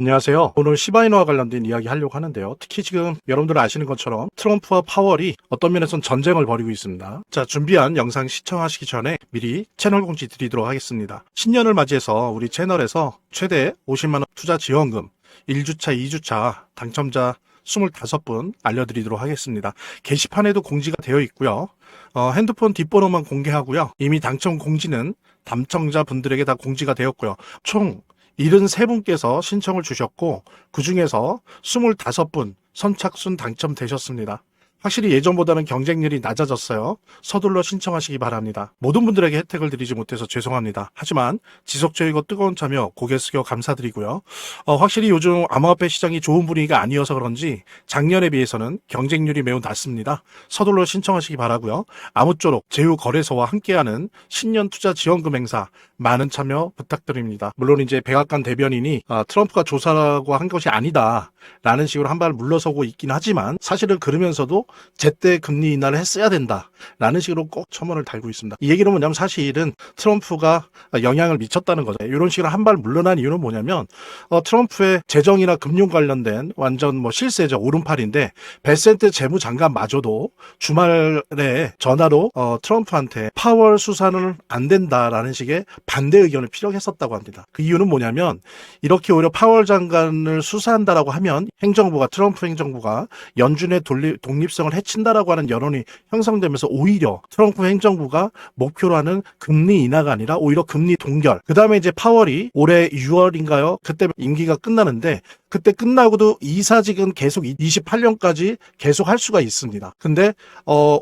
안녕하세요. 오늘 시바이너와 관련된 이야기 하려고 하는데요. 특히 지금 여러분들 아시는 것처럼 트럼프와 파월이 어떤 면에선 전쟁을 벌이고 있습니다. 자, 준비한 영상 시청하시기 전에 미리 채널 공지 드리도록 하겠습니다. 신년을 맞이해서 우리 채널에서 최대 50만원 투자 지원금 1주차, 2주차 당첨자 25분 알려드리도록 하겠습니다. 게시판에도 공지가 되어 있고요. 핸드폰 뒷번호만 공개하고요. 이미 당첨 공지는 당첨자분들에게 다 공지가 되었고요. 총 73분께서 신청을 주셨고 그 중에서 25분 선착순 당첨되셨습니다. 확실히 예전보다는 경쟁률이 낮아졌어요. 서둘러 신청하시기 바랍니다. 모든 분들에게 혜택을 드리지 못해서 죄송합니다. 하지만 지속적이고 뜨거운 참여 고개 숙여 감사드리고요. 확실히 요즘 암호화폐 시장이 좋은 분위기가 아니어서 그런지 작년에 비해서는 경쟁률이 매우 낮습니다. 서둘러 신청하시기 바라고요. 아무쪼록 제휴거래소와 함께하는 신년 투자 지원금 행사 많은 참여 부탁드립니다. 물론 이제 백악관 대변인이 트럼프가 조사라고 한 것이 아니다 라는 식으로 한 발 물러서고 있긴 하지만 사실은 그러면서도 제때 금리 인하를 했어야 된다 라는 식으로 꼭 첨언을 달고 있습니다. 이 얘기는 뭐냐면 사실은 트럼프가 영향을 미쳤다는 거죠. 이런 식으로 한 발 물러난 이유는 뭐냐면 트럼프의 재정이나 금융 관련된 완전 실세적 오른팔인데 베센트 재무장관마저도 주말에 전화로 트럼프한테 파월 수사는 안 된다라는 식의 반대 의견을 피력했었다고 합니다. 그 이유는 뭐냐면 이렇게 오히려 파월 장관을 수사한다라고 하면 트럼프 행정부가 연준의 독립성을 해친다라고 하는 여론이 형성되면서 오히려 트럼프 행정부가 목표로 하는 금리 인하가 아니라 오히려 금리 동결. 그 다음에 이제 파월이 올해 6월인가요? 그때 임기가 끝나는데 그때 끝나고도 이사직은 계속 28년까지 계속 할 수가 있습니다. 근데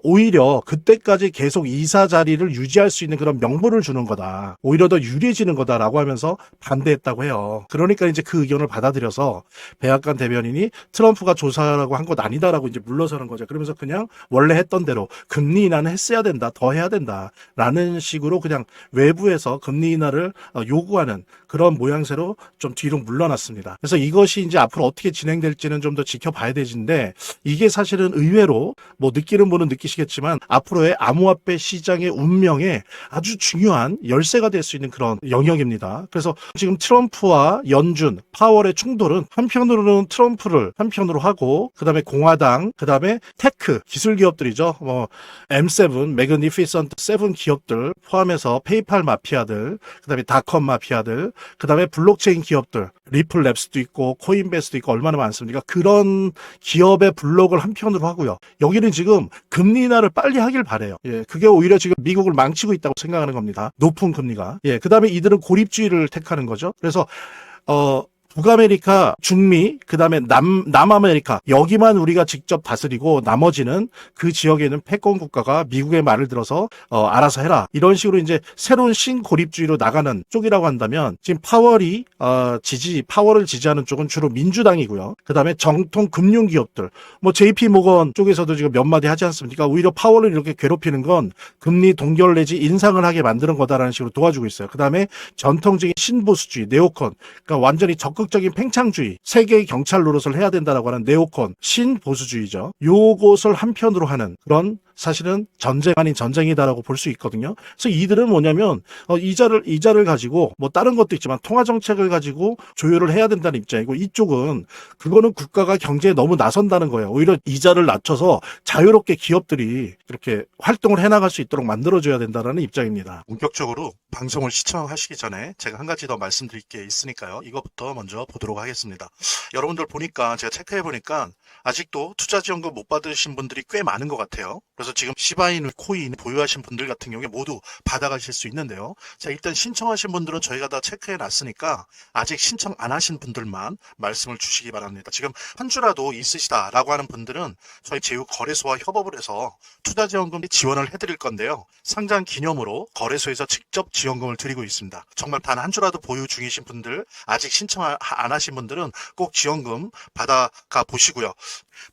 오히려 그때까지 계속 이사 자리를 유지할 수 있는 그런 명분을 주는 거다. 오히려 더 유리해지는 거다라고 하면서 반대했다고 해요. 그러니까 이제 그 의견을 받아들여서 백악관 대변인이 트럼프가 조사라고 한 것 아니다라고 이제 물러서는 거죠. 그러면서 그냥 원래 했던 대로 금리 인하는 했어야 된다, 더 해야 된다라는 식으로 그냥 외부에서 금리 인하를 요구하는 그런 모양새로 좀 뒤로 물러났습니다. 그래서 이것이 이제 앞으로 어떻게 진행될지는 좀 더 지켜봐야 되는데 이게 사실은 의외로 느끼는 분은 느끼시겠지만 앞으로의 암호화폐 시장의 운명에 아주 중요한 열쇠가 될 수 있는 그런 영역입니다. 그래서 지금 트럼프와 연준, 파월의 충돌은 한편으로는 트럼프를 한편으로 하고 그 다음에 공화당, 그 다음에 테크 기술 기업들이죠. M7, 매그니피선트 7 기업들 포함해서 페이팔 마피아들, 그 다음에 닷컴 마피아들, 그 다음에 블록체인 기업들, 리플 랩스도 있고 코인베스도 있고 얼마나 많습니까? 그런 기업의 블록을 한편으로 하고요. 여기는 지금 금리 인하를 빨리 하길 바래요. 예, 그게 오히려 지금 미국을 망치고 있다고 생각하는 겁니다. 높은 금리가. 예, 그 다음에 이들은 고립주의를 택하는 거죠. 그래서 북아메리카, 중미, 그 다음에 남아메리카 여기만 우리가 직접 다스리고 나머지는 그 지역에는 패권 국가가 미국의 말을 들어서 알아서 해라. 이런 식으로 이제 새로운 신고립주의로 나가는 쪽이라고 한다면 지금 파월을 지지하는 쪽은 주로 민주당이고요. 그 다음에 정통 금융기업들 JP 모건 쪽에서도 지금 몇 마디 하지 않습니까? 오히려 파월을 이렇게 괴롭히는 건 금리 동결 내지 인상을 하게 만드는 거다라는 식으로 도와주고 있어요. 그 다음에 전통적인 신보수주의, 네오콘, 그러니까 완전히 적극적인 팽창주의, 세계의 경찰 노릇을 해야 된다라고 하는 네오콘, 신보수주의죠. 요것을 한편으로 하는 그런 사실은 전쟁 아닌 전쟁이다라고 볼 수 있거든요. 그래서 이들은 뭐냐면 이자를 가지고 다른 것도 있지만 통화 정책을 가지고 조율을 해야 된다는 입장이고 이쪽은 그거는 국가가 경제에 너무 나선다는 거예요. 오히려 이자를 낮춰서 자유롭게 기업들이 이렇게 활동을 해나갈 수 있도록 만들어줘야 된다는 입장입니다. 본격적으로 방송을 시청하시기 전에 제가 한 가지 더 말씀드릴 게 있으니까요. 이것부터 먼저 보도록 하겠습니다. 여러분들 보니까 제가 체크해보니까 아직도 투자지원금 못 받으신 분들이 꽤 많은 것 같아요. 그래서 지금 시바이누 코인 보유하신 분들 같은 경우에 모두 받아가실 수 있는데요. 자, 일단 신청하신 분들은 저희가 다 체크해 놨으니까 아직 신청 안 하신 분들만 말씀을 주시기 바랍니다. 지금 한 주라도 있으시다라고 하는 분들은 저희 제휴거래소와 협업을 해서 투자지원금 지원을 해드릴 건데요. 상장 기념으로 거래소에서 직접 지원금을 드리고 있습니다. 정말 단 한 주라도 보유 중이신 분들, 아직 신청 안 하신 분들은 꼭 지원금 받아가 보시고요.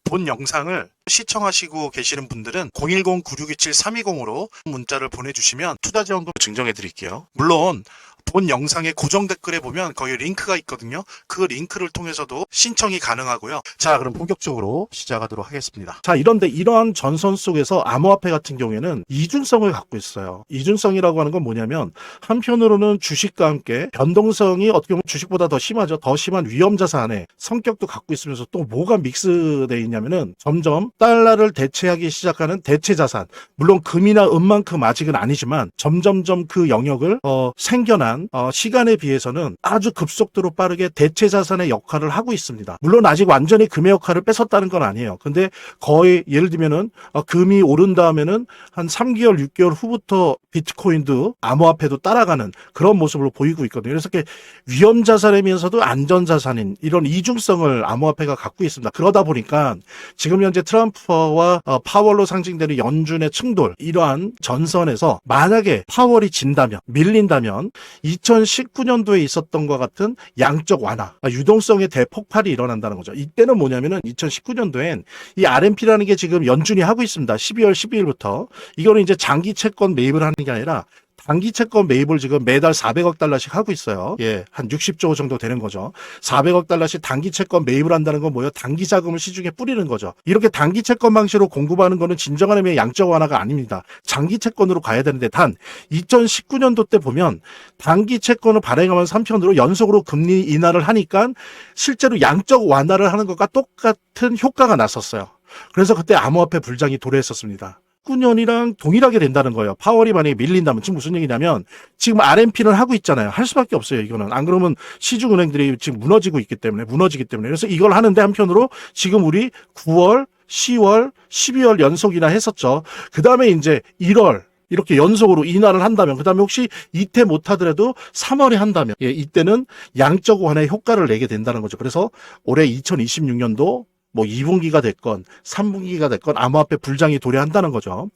본 영상을 시청하시고 계시는 분들은 010-9627-320으로 문자를 보내주시면 투자지원금 증정해 드릴게요. 물론 본 영상의 고정 댓글에 보면 거기 링크가 있거든요. 그 링크를 통해서도 신청이 가능하고요. 자, 그럼 본격적으로 시작하도록 하겠습니다. 자, 이런데 이러한 전선 속에서 암호화폐 같은 경우에는 이중성을 갖고 있어요. 이중성이라고 하는 건 뭐냐면 한편으로는 주식과 함께 변동성이 어떻게 보면 주식보다 더 심하죠. 더 심한 위험자산의 성격도 갖고 있으면서 또 뭐가 믹스되어 있냐면은 점점 달러를 대체하기 시작하는 대체자산, 물론 금이나 은만큼 아직은 아니지만 점점점 그 영역을 생겨난 시간에 비해서는 아주 급속도로 빠르게 대체자산의 역할을 하고 있습니다. 물론 아직 완전히 금의 역할을 뺏었다는 건 아니에요. 근데 거의 예를 들면은 금이 오른 다음에는 한 3개월, 6개월 후부터 비트코인도 암호화폐도 따라가는 그런 모습으로 보이고 있거든요. 그래서 이렇게 위험자산이면서도 안전자산인 이런 이중성을 암호화폐가 갖고 있습니다. 그러다 보니까 지금 현재 트럼프와 파월로 상징되는 연준의 충돌, 이러한 전선에서 만약에 파월이 진다면, 밀린다면 2019년도에 있었던 것 같은 양적 완화, 유동성의 대폭발이 일어난다는 거죠. 이때는 뭐냐면은 2019년도엔 이 RMP라는 게 지금 연준이 하고 있습니다. 12월 12일부터. 이거는 이제 장기 채권 매입을 하는 게 아니라 단기 채권 매입을 지금 매달 400억 달러씩 하고 있어요. 예, 한 60조 정도 되는 거죠. 400억 달러씩 단기 채권 매입을 한다는 건 뭐예요? 단기 자금을 시중에 뿌리는 거죠. 이렇게 단기 채권 방식으로 공급하는 거는 진정한 의미의 양적 완화가 아닙니다. 장기 채권으로 가야 되는데 단 2019년도 때 보면 단기 채권을 발행하면서 한편으로 연속으로 금리 인하를 하니까 실제로 양적 완화를 하는 것과 똑같은 효과가 났었어요. 그래서 그때 암호화폐 불장이 도래했었습니다. 19년이랑 동일하게 된다는 거예요. 파월이 만약에 밀린다면 지금 무슨 얘기냐면 지금 RMP는 하고 있잖아요. 할 수밖에 없어요. 이거는 안 그러면 시중은행들이 지금 무너지기 때문에 그래서 이걸 하는데 한편으로 지금 우리 9월, 10월, 12월 연속이나 했었죠. 그 다음에 이제 1월 이렇게 연속으로 인하를 한다면, 그 다음에 혹시 이때 못하더라도 3월에 한다면, 예, 이때는 양적 완화의 효과를 내게 된다는 거죠. 그래서 올해 2026년도 뭐 2분기가 됐건 3분기가 됐건 암호화폐 불장이 도래한다는 거죠.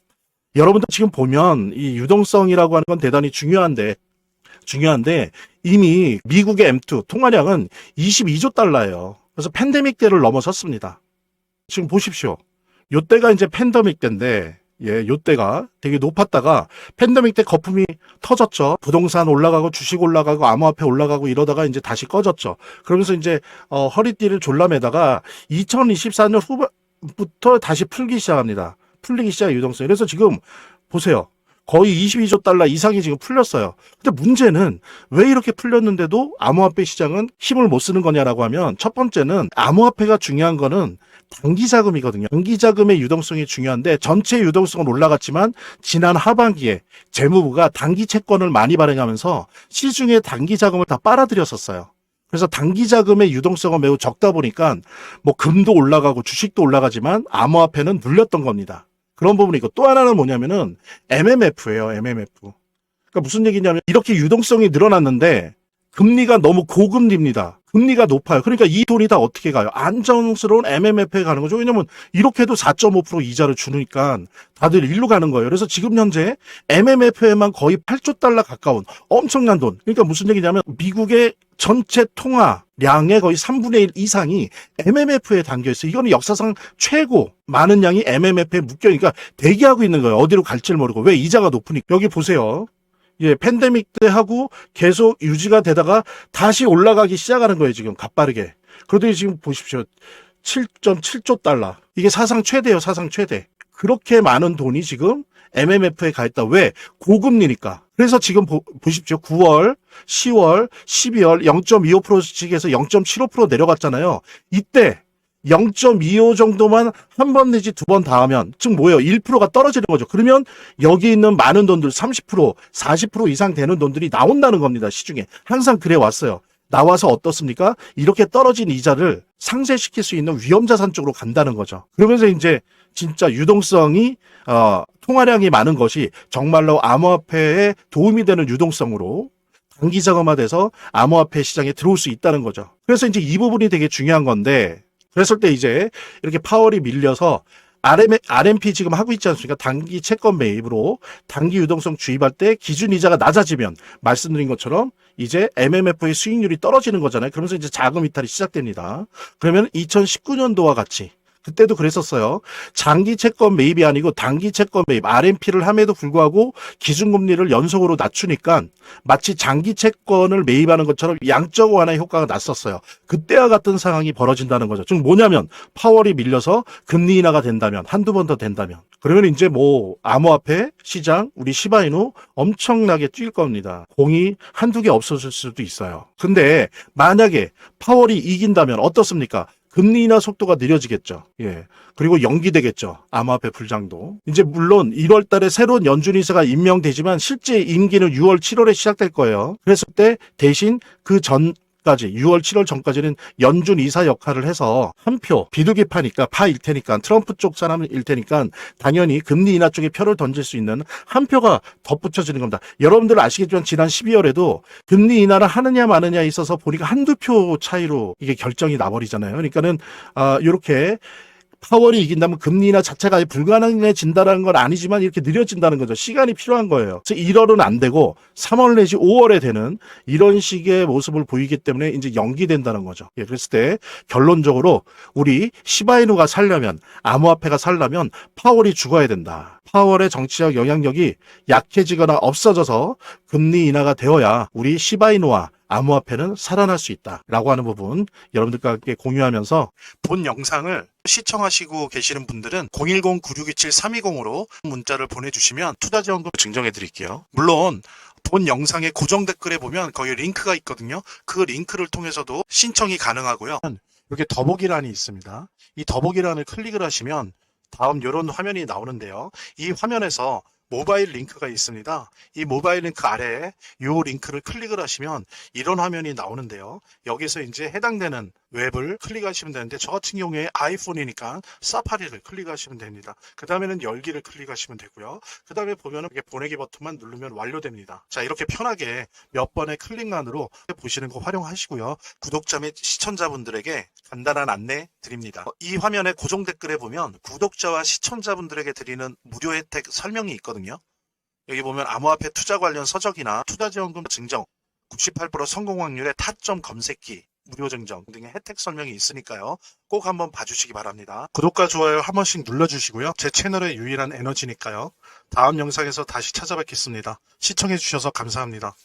여러분들 지금 보면 이 유동성이라고 하는 건 대단히 중요한데 이미 미국의 M2 통화량은 22조 달러예요. 그래서 팬데믹 때를 넘어섰습니다. 지금 보십시오. 요때가 이제 팬데믹 때인데, 예, 요때가 되게 높았다가 팬데믹 때 거품이 터졌죠. 부동산 올라가고 주식 올라가고 암호화폐 올라가고 이러다가 이제 다시 꺼졌죠. 그러면서 이제 허리띠를 졸라매다가 2024년 후반부터 다시 풀기 시작합니다. 풀리기 시작 유동성. 그래서 지금 보세요. 거의 22조 달러 이상이 지금 풀렸어요. 근데 문제는 왜 이렇게 풀렸는데도 암호화폐 시장은 힘을 못 쓰는 거냐라고 하면 첫 번째는 암호화폐가 중요한 거는 단기 자금이거든요. 단기 자금의 유동성이 중요한데 전체 유동성은 올라갔지만 지난 하반기에 재무부가 단기 채권을 많이 발행하면서 시중에 단기 자금을 다 빨아들였었어요. 그래서 단기 자금의 유동성은 매우 적다 보니까 뭐 금도 올라가고 주식도 올라가지만 암호화폐는 눌렸던 겁니다. 그런 부분이 있고 또 하나는 뭐냐면은 MMF예요. MMF. 그러니까 무슨 얘기냐면 이렇게 유동성이 늘어났는데 금리가 너무 고금리입니다. 금리가 높아요. 그러니까 이 돈이 다 어떻게 가요? 안정스러운 MMF에 가는 거죠. 왜냐면 이렇게 해도 4.5% 이자를 주니까 다들 일로 가는 거예요. 그래서 지금 현재 MMF에만 거의 8조 달러 가까운 엄청난 돈. 그러니까 무슨 얘기냐면 미국의 전체 통화량의 거의 3분의 1 이상이 MMF에 담겨 있어요. 이거는 역사상 최고 많은 양이 MMF에 묶여, 그러니까 대기하고 있는 거예요. 어디로 갈지를 모르고. 왜? 이자가 높으니까. 여기 보세요. 예, 팬데믹 때 하고 계속 유지가 되다가 다시 올라가기 시작하는 거예요, 지금 가빠르게. 그러더니 지금 보십시오. 7.7조 달러. 이게 사상 최대예요, 사상 최대. 그렇게 많은 돈이 지금 MMF에 가 있다. 왜? 고금리니까. 그래서 지금 보십시오. 9월, 10월, 12월 0.25%씩에서 0.75% 내려갔잖아요. 이때 0.25 정도만 한 번 내지 두 번 닿으면 즉 뭐예요? 1%가 떨어지는 거죠. 그러면 여기 있는 많은 돈들 30%, 40% 이상 되는 돈들이 나온다는 겁니다. 시중에. 항상 그래 왔어요. 나와서 어떻습니까? 이렇게 떨어진 이자를 상쇄시킬 수 있는 위험자산 쪽으로 간다는 거죠. 그러면서 이제 진짜 유동성이 통화량이 많은 것이 정말로 암호화폐에 도움이 되는 유동성으로 단기 자금화돼서 암호화폐 시장에 들어올 수 있다는 거죠. 그래서 이제 이 부분이 되게 중요한 건데 그랬을 때 이제 이렇게 파월이 밀려서 RMP 지금 하고 있지 않습니까? 단기 채권 매입으로 단기 유동성 주입할 때 기준 이자가 낮아지면 말씀드린 것처럼 이제 MMF의 수익률이 떨어지는 거잖아요. 그러면서 이제 자금 이탈이 시작됩니다. 그러면 2019년도와 같이 그때도 그랬었어요. 장기 채권 매입이 아니고 단기 채권 매입, RMP를 함에도 불구하고 기준금리를 연속으로 낮추니까 마치 장기 채권을 매입하는 것처럼 양적 완화의 효과가 났었어요. 그때와 같은 상황이 벌어진다는 거죠. 즉 뭐냐면 파월이 밀려서 금리 인하가 된다면, 한두 번 더 된다면, 그러면 이제 뭐 암호화폐 시장, 우리 시바이누 엄청나게 뛸 겁니다. 공이 한두 개 없어질 수도 있어요. 근데 만약에 파월이 이긴다면 어떻습니까? 금리 인하 속도가 느려지겠죠. 예. 그리고 연기되겠죠. 암호화폐 불장도. 이제 물론 1월 달에 새로운 연준 이사가 임명되지만 실제 임기는 6월, 7월에 시작될 거예요. 그랬을 때 대신 그 전까지 6월, 7월 전까지는 연준 이사 역할을 해서 한 표, 비둘기파니까 파일 테니까 트럼프 쪽 사람일 테니까 당연히 금리 인하 쪽에 표를 던질 수 있는 한 표가 덧붙여지는 겁니다. 여러분들 아시겠지만 지난 12월에도 금리 인하를 하느냐 마느냐에 있어서 보니까 한두 표 차이로 이게 결정이 나버리잖아요. 그러니까는 이렇게 파월이 이긴다면 금리 인하 자체가 불가능해진다는 건 아니지만 이렇게 느려진다는 거죠. 시간이 필요한 거예요. 그래서 1월은 안 되고 3월 내지 5월에 되는 이런 식의 모습을 보이기 때문에 이제 연기된다는 거죠. 예, 그랬을 때 결론적으로 우리 시바이누가 살려면, 암호화폐가 살려면 파월이 죽어야 된다. 파월의 정치적 영향력이 약해지거나 없어져서 금리 인하가 되어야 우리 시바이누와 암호화폐는 살아날 수 있다라고 하는 부분 여러분들과 함께 공유하면서, 본 영상을 시청하시고 계시는 분들은 010-9627-320으로 문자를 보내주시면 투자지원금 증정해 드릴게요. 물론 본 영상의 고정 댓글에 보면 거기 링크가 있거든요. 그 링크를 통해서도 신청이 가능하고요. 이렇게 더보기란이 있습니다. 이 더보기란을 클릭을 하시면 다음 이런 화면이 나오는데요. 이 화면에서 모바일 링크가 있습니다. 이 모바일 링크 아래에 이 링크를 클릭을 하시면 이런 화면이 나오는데요. 여기서 이제 해당되는 웹을 클릭하시면 되는데, 저 같은 경우에 아이폰이니까 사파리를 클릭하시면 됩니다. 그 다음에는 열기를 클릭하시면 되고요. 그 다음에 보면은 이렇게 보내기 버튼만 누르면 완료됩니다. 자, 이렇게 편하게 몇 번의 클릭만으로 보시는 거 활용하시고요. 구독자 및 시청자분들에게 간단한 안내 드립니다. 이 화면의 고정 댓글에 보면 구독자와 시청자분들에게 드리는 무료 혜택 설명이 있거든요. 여기 보면 암호화폐 투자 관련 서적이나 투자지원금 증정, 98% 성공 확률의 타점 검색기, 무료 증정 등의 혜택 설명이 있으니까요. 꼭 한번 봐주시기 바랍니다. 구독과 좋아요 한 번씩 눌러주시고요. 제 채널의 유일한 에너지니까요. 다음 영상에서 다시 찾아뵙겠습니다. 시청해주셔서 감사합니다.